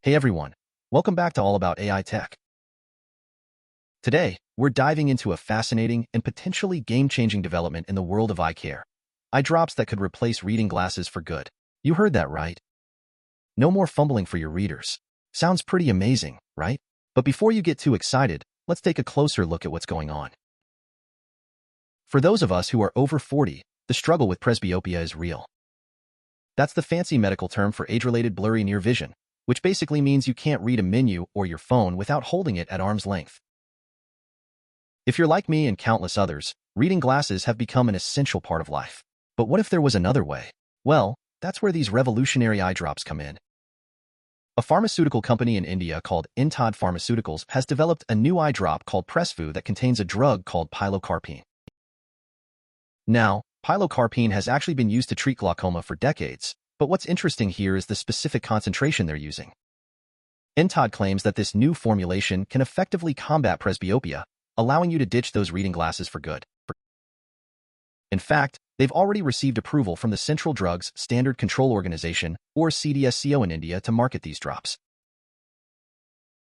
Hey everyone, welcome back to All About AI Tech. Today, we're diving into a fascinating and potentially game-changing development in the world of eye care. Eye drops that could replace reading glasses for good. You heard that right. No more fumbling for your readers. Sounds pretty amazing, right? But before you get too excited, let's take a closer look at what's going on. For those of us who are over 40, the struggle with presbyopia is real. That's the fancy medical term for age-related blurry near vision, which basically means you can't read a menu or your phone without holding it at arm's length. If you're like me and countless others, reading glasses have become an essential part of life. But what if there was another way? Well, that's where these revolutionary eye drops come in. A pharmaceutical company in India called Intod Pharmaceuticals has developed a new eye drop called Presvu that contains a drug called pilocarpine. Now, pilocarpine has actually been used to treat glaucoma for decades, but what's interesting here is the specific concentration they're using. Intod claims that this new formulation can effectively combat presbyopia, allowing you to ditch those reading glasses for good. In fact, they've already received approval from the Central Drugs Standard Control Organization, or CDSCO in India, to market these drops.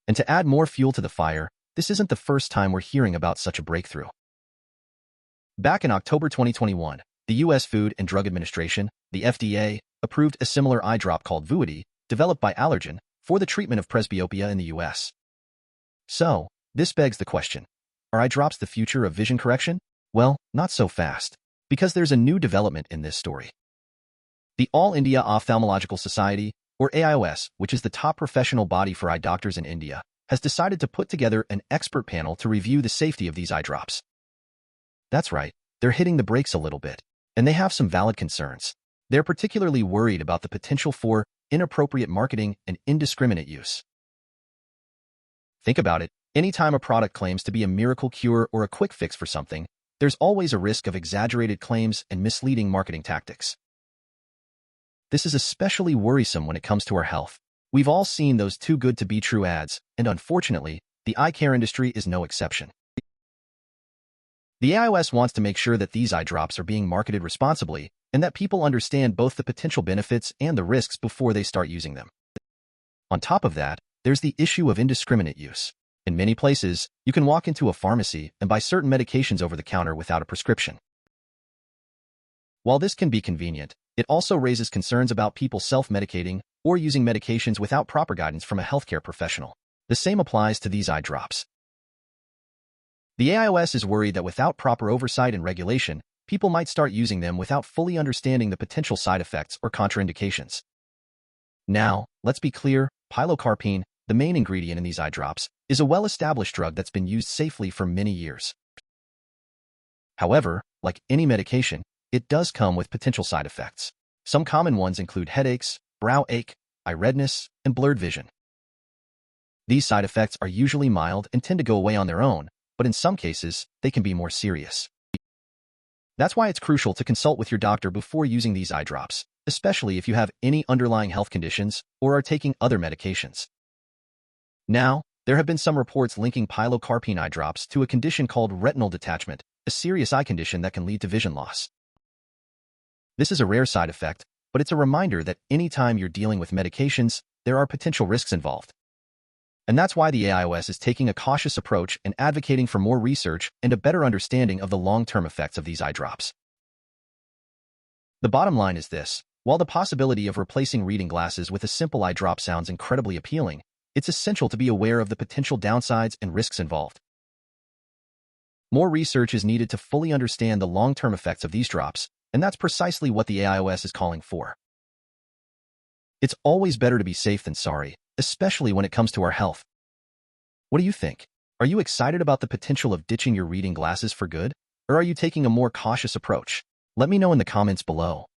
And to add more fuel to the fire, this isn't the first time we're hearing about such a breakthrough. Back in October 2021, the U.S. Food and Drug Administration, the FDA, approved a similar eye drop called Vuity, developed by Allergan, for the treatment of presbyopia in the U.S. So, this begs the question, are eye drops the future of vision correction? Well, not so fast, because there's a new development in this story. The All India Ophthalmological Society, or AIOS, which is the top professional body for eye doctors in India, has decided to put together an expert panel to review the safety of these eye drops. That's right, they're hitting the brakes a little bit, and they have some valid concerns. They're particularly worried about the potential for inappropriate marketing and indiscriminate use. Think about it, anytime a product claims to be a miracle cure or a quick fix for something, there's always a risk of exaggerated claims and misleading marketing tactics. This is especially worrisome when it comes to our health. We've all seen those too good to be true ads, and unfortunately, the eye care industry is no exception. The AIOS wants to make sure that these eye drops are being marketed responsibly and that people understand both the potential benefits and the risks before they start using them. On top of that, there's the issue of indiscriminate use. In many places, you can walk into a pharmacy and buy certain medications over the counter without a prescription. While this can be convenient, it also raises concerns about people self-medicating or using medications without proper guidance from a healthcare professional. The same applies to these eye drops. The AIOS is worried that without proper oversight and regulation, people might start using them without fully understanding the potential side effects or contraindications. Now, let's be clear, pilocarpine, the main ingredient in these eye drops, is a well-established drug that's been used safely for many years. However, like any medication, it does come with potential side effects. Some common ones include headaches, brow ache, eye redness, and blurred vision. These side effects are usually mild and tend to go away on their own, but in some cases, they can be more serious. That's why it's crucial to consult with your doctor before using these eye drops, especially if you have any underlying health conditions or are taking other medications. Now, there have been some reports linking pilocarpine eye drops to a condition called retinal detachment, a serious eye condition that can lead to vision loss. This is a rare side effect, but it's a reminder that anytime you're dealing with medications, there are potential risks involved. And that's why the AIOS is taking a cautious approach and advocating for more research and a better understanding of the long-term effects of these eye drops. The bottom line is this: while the possibility of replacing reading glasses with a simple eye drop sounds incredibly appealing, it's essential to be aware of the potential downsides and risks involved. More research is needed to fully understand the long-term effects of these drops, and that's precisely what the AIOS is calling for. It's always better to be safe than sorry, especially when it comes to our health. What do you think? Are you excited about the potential of ditching your reading glasses for good? Or are you taking a more cautious approach? Let me know in the comments below.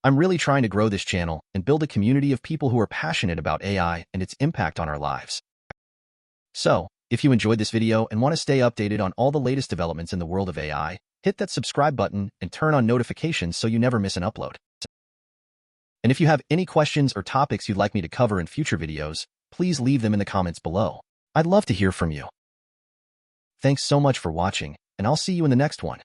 I'm really trying to grow this channel and build a community of people who are passionate about AI and its impact on our lives. So, if you enjoyed this video and want to stay updated on all the latest developments in the world of AI, hit that subscribe button and turn on notifications so you never miss an upload. And if you have any questions or topics you'd like me to cover in future videos, please leave them in the comments below. I'd love to hear from you. Thanks so much for watching, and I'll see you in the next one.